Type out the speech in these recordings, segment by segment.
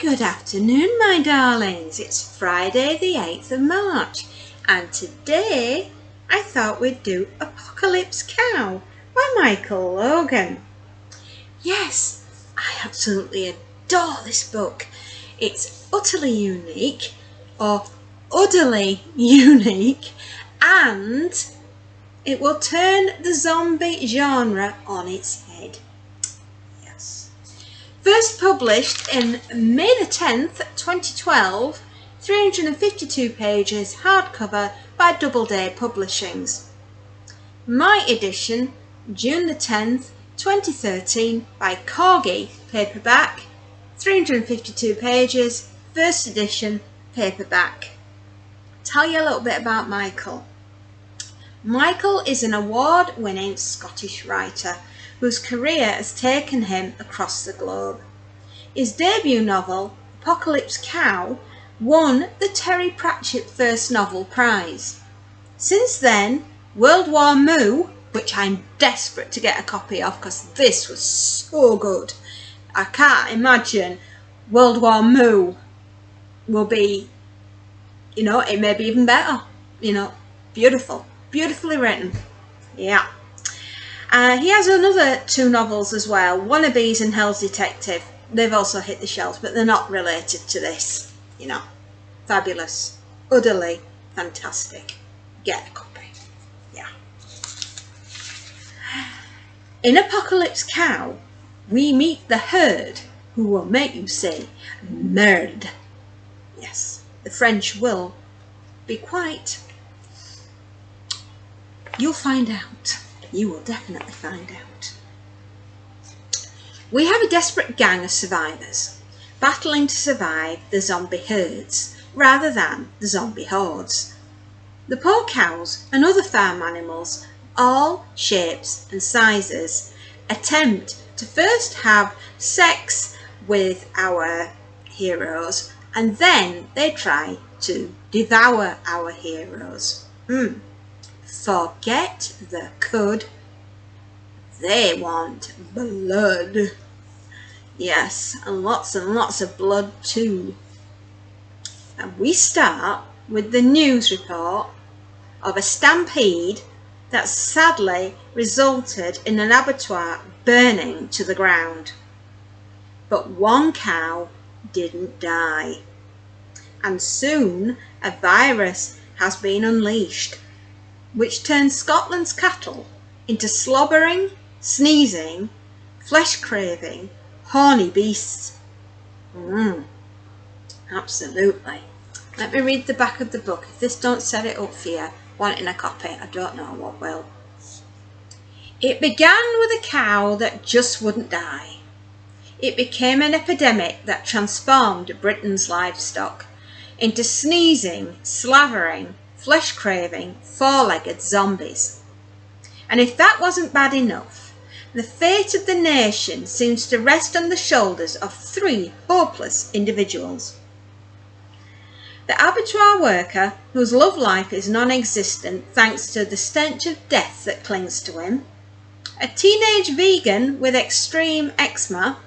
Good afternoon, my darlings. It's Friday the 8th of March, and today I thought we'd do Apocalypse Cow by Michael Logan. Yes, I absolutely adore this book. It's utterly unique, or utterly unique, and it will turn the zombie genre on its head. First published in May the 10th, 2012, 352 pages, hardcover by Doubleday Publishings. My edition, June the 10th, 2013, by Corgi, paperback, 352 pages, first edition, paperback. Tell you a little bit about Michael. Michael is an award-winning Scottish writer whose career has taken him across the globe. His debut novel, Apocalypse Cow, won the Terry Pratchett First Novel Prize. Since then, World War Moo, which I'm desperate to get a copy of because this was so good. I can't imagine World War Moo will be, it may be even better, beautiful, beautifully written, yeah. He has another two novels as well, Wannabes and Hell's Detective. They've also hit the shelves, but they're not related to this. Fabulous, utterly fantastic. Get a copy. Yeah. In Apocalypse Cow, we meet the herd who will make you say merde. Yes, the French will be quite. You'll find out. You will definitely find out. We have a desperate gang of survivors, battling to survive the zombie herds rather than the zombie hordes. The poor cows and other farm animals, all shapes and sizes, attempt to first have sex with our heroes, and then they try to devour our heroes. Forget the cud. They want blood. Yes, and lots of blood too. And we start with the news report of a stampede that sadly resulted in an abattoir burning to the ground. But one cow didn't die. And soon a virus has been unleashed, which turns Scotland's cattle into slobbering, sneezing, flesh-craving, horny beasts. Absolutely. Let me read the back of the book. If this don't set it up for you, wanting a copy, I don't know what will. It began with a cow that just wouldn't die. It became an epidemic that transformed Britain's livestock into sneezing, slavering, flesh-craving, four-legged zombies. And if that wasn't bad enough, the fate of the nation seems to rest on the shoulders of three hopeless individuals. The abattoir worker, whose love life is non-existent thanks to the stench of death that clings to him, a teenage vegan with extreme eczema,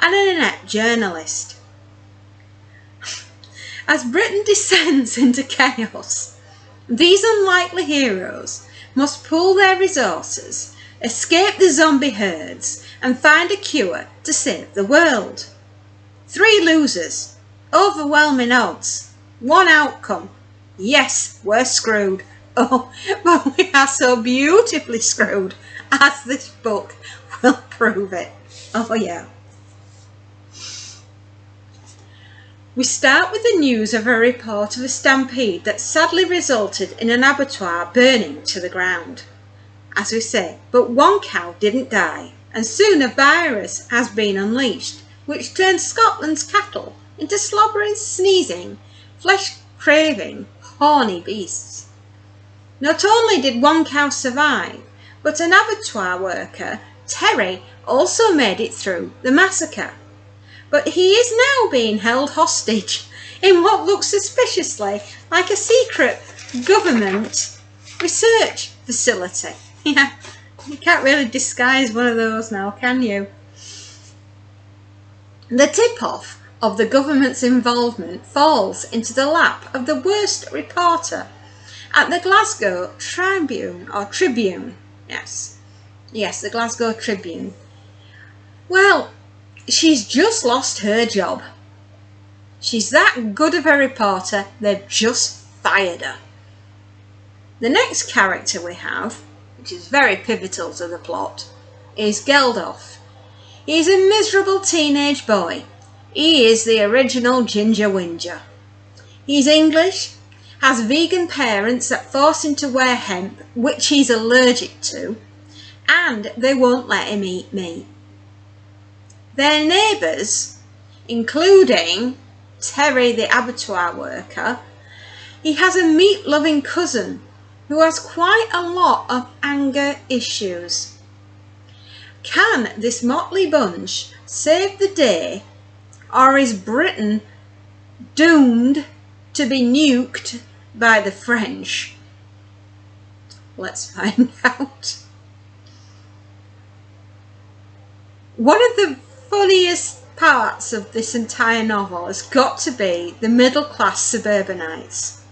and an inept journalist. As Britain descends into chaos, these unlikely heroes must pool their resources, escape the zombie herds, and find a cure to save the world. Three losers, overwhelming odds, one outcome. Yes, we're screwed. Oh, but we are so beautifully screwed, as this book will prove it. Oh yeah. We start with the news of a report of a stampede that sadly resulted in an abattoir burning to the ground. As we say, but one cow didn't die, and soon a virus has been unleashed, which turns Scotland's cattle into slobbering, sneezing, flesh-craving, horny beasts. Not only did one cow survive, but an abattoir worker, Terry, also made it through the massacre. But he is now being held hostage in what looks suspiciously like a secret government research facility. Yeah, you can't really disguise one of those now, can you? The tip-off of the government's involvement falls into the lap of the worst reporter at the Glasgow Tribune. Yes, the Glasgow Tribune. Well, she's just lost her job. She's that good of a reporter, they've just fired her. The next character we have, which is very pivotal to the plot, is Geldof. He's a miserable teenage boy. He is the original Ginger Whinger. He's English, has vegan parents that force him to wear hemp, which he's allergic to, and they won't let him eat meat. Their neighbours, including Terry the abattoir worker, he has a meat-loving cousin who has quite a lot of anger issues. Can this motley bunch save the day, or is Britain doomed to be nuked by the French? Let's find out. One of the funniest parts of this entire novel has got to be the middle-class suburbanites.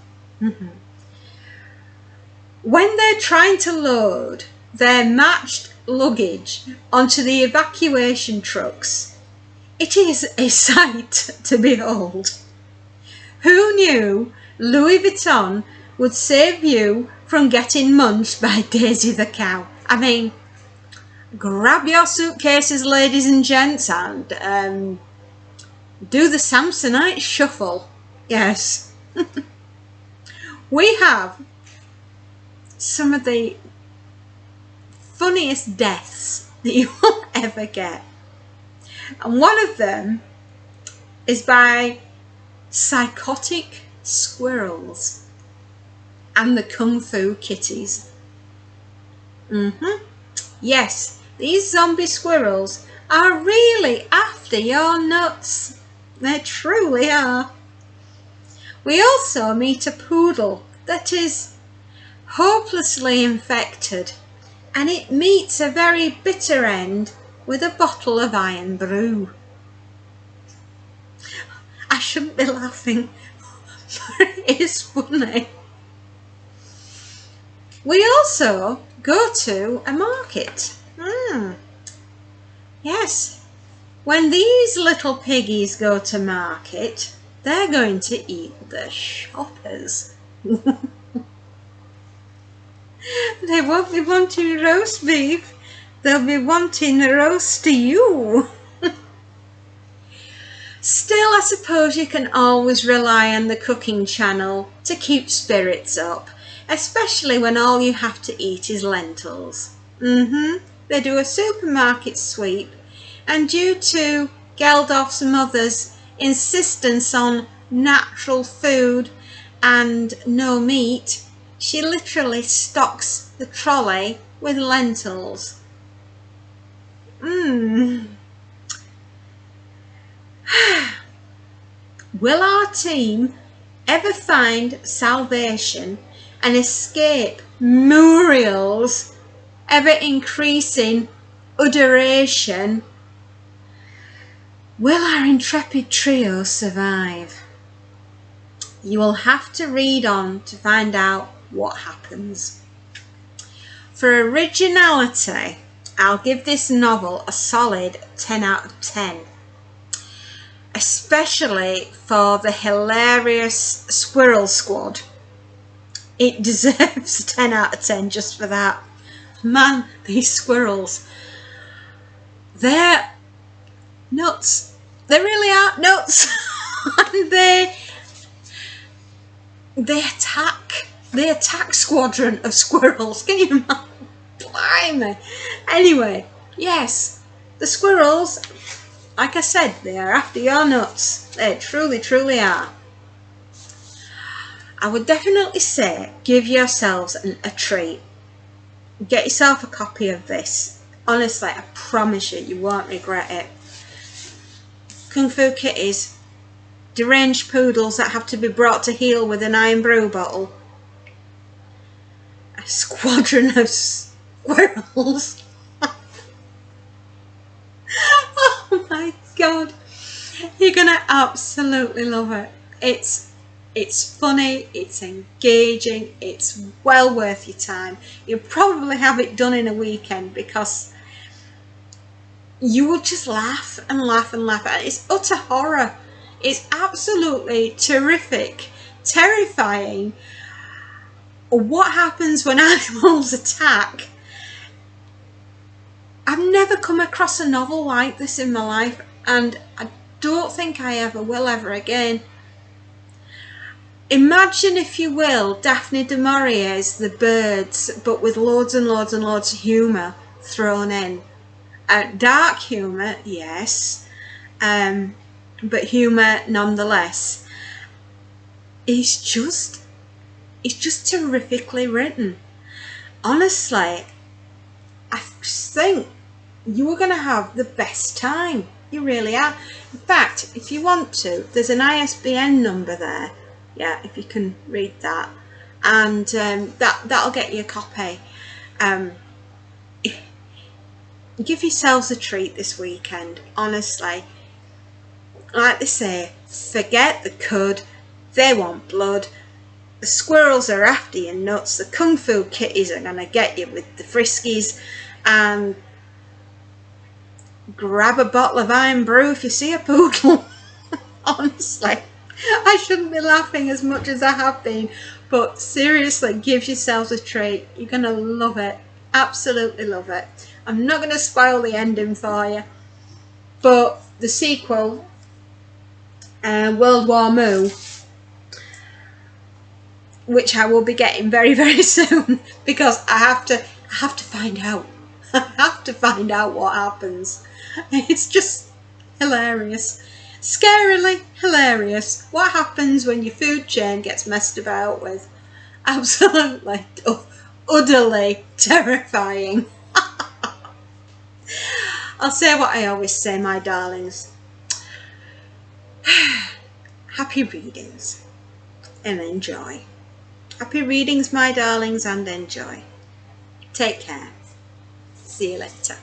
When they're trying to load their matched luggage onto the evacuation trucks, it is a sight to behold. Who knew Louis Vuitton would save you from getting munched by Daisy the cow? I mean, grab your suitcases, ladies and gents, and do the Samsonite shuffle. Yes. We have some of the funniest deaths that you will ever get. And one of them is by psychotic squirrels and the kung fu kitties. Yes, these zombie squirrels are really after your nuts. They truly are. We also meet a poodle that is hopelessly infected, and it meets a very bitter end with a bottle of iron brew. I shouldn't be laughing, but it is funny. We also go to a market. Yes, when these little piggies go to market, they're going to eat the shoppers. They won't be wanting roast beef, they'll be wanting roast you. Still, I suppose you can always rely on the cooking channel to keep spirits up, especially when all you have to eat is lentils. They do a supermarket sweep, and due to Geldof's mother's insistence on natural food and no meat, she literally stocks the trolley with lentils. Will our team ever find salvation and escape Muriel's ever-increasing adoration? Will our intrepid trio survive? You will have to read on to find out what happens. For originality, I'll give this novel a solid 10 out of 10. Especially for the hilarious Squirrel Squad. It deserves a 10 out of 10 just for that. Man, these squirrels, they're nuts. They really are nuts. And they attack squadron of squirrels. Can you imagine? Blimey. Anyway, yes, the squirrels, like I said, they are after your nuts. They truly, truly are. I would definitely say give yourselves a treat. Get yourself a copy of this. Honestly, I promise you, you won't regret it. Kung Fu kitties, deranged poodles that have to be brought to heel with an iron brew bottle, a squadron of squirrels. Oh my God. You're gonna absolutely love it. It's funny, it's engaging, it's well worth your time. You'll probably have it done in a weekend because you will just laugh and laugh and laugh. And it's utter horror. It's absolutely terrific, terrifying. What happens when animals attack? I've never come across a novel like this in my life, and I don't think I ever will ever again. Imagine, if you will, Daphne du Maurier's The Birds, but with loads and loads and loads of humour thrown in. Dark humour, yes, but humour nonetheless. It's just terrifically written. Honestly, I just think you are going to have the best time. You really are. In fact, if you want to, there's an ISBN number there. Yeah, if you can read that, and that'll get you a copy. Give yourselves a treat this weekend. Honestly, like they say, forget the cud. They want blood. The squirrels are after your nuts. The kung fu kitties are gonna get you with the friskies, and grab a bottle of Iron Brew if you see a poodle. Honestly, I shouldn't be laughing as much as I have been, but seriously, give yourselves a treat. You're gonna love it. Absolutely love it. I'm not gonna spoil the ending for you, but the sequel, World War Moo, which I will be getting very, very soon, because I have to find out. I have to find out what happens. It's just hilarious. Scarily hilarious. What happens when your food chain gets messed about with? Absolutely, utterly terrifying. I'll say what I always say, my darlings. Happy readings and enjoy. Happy readings, my darlings, and enjoy. Take care. See you later.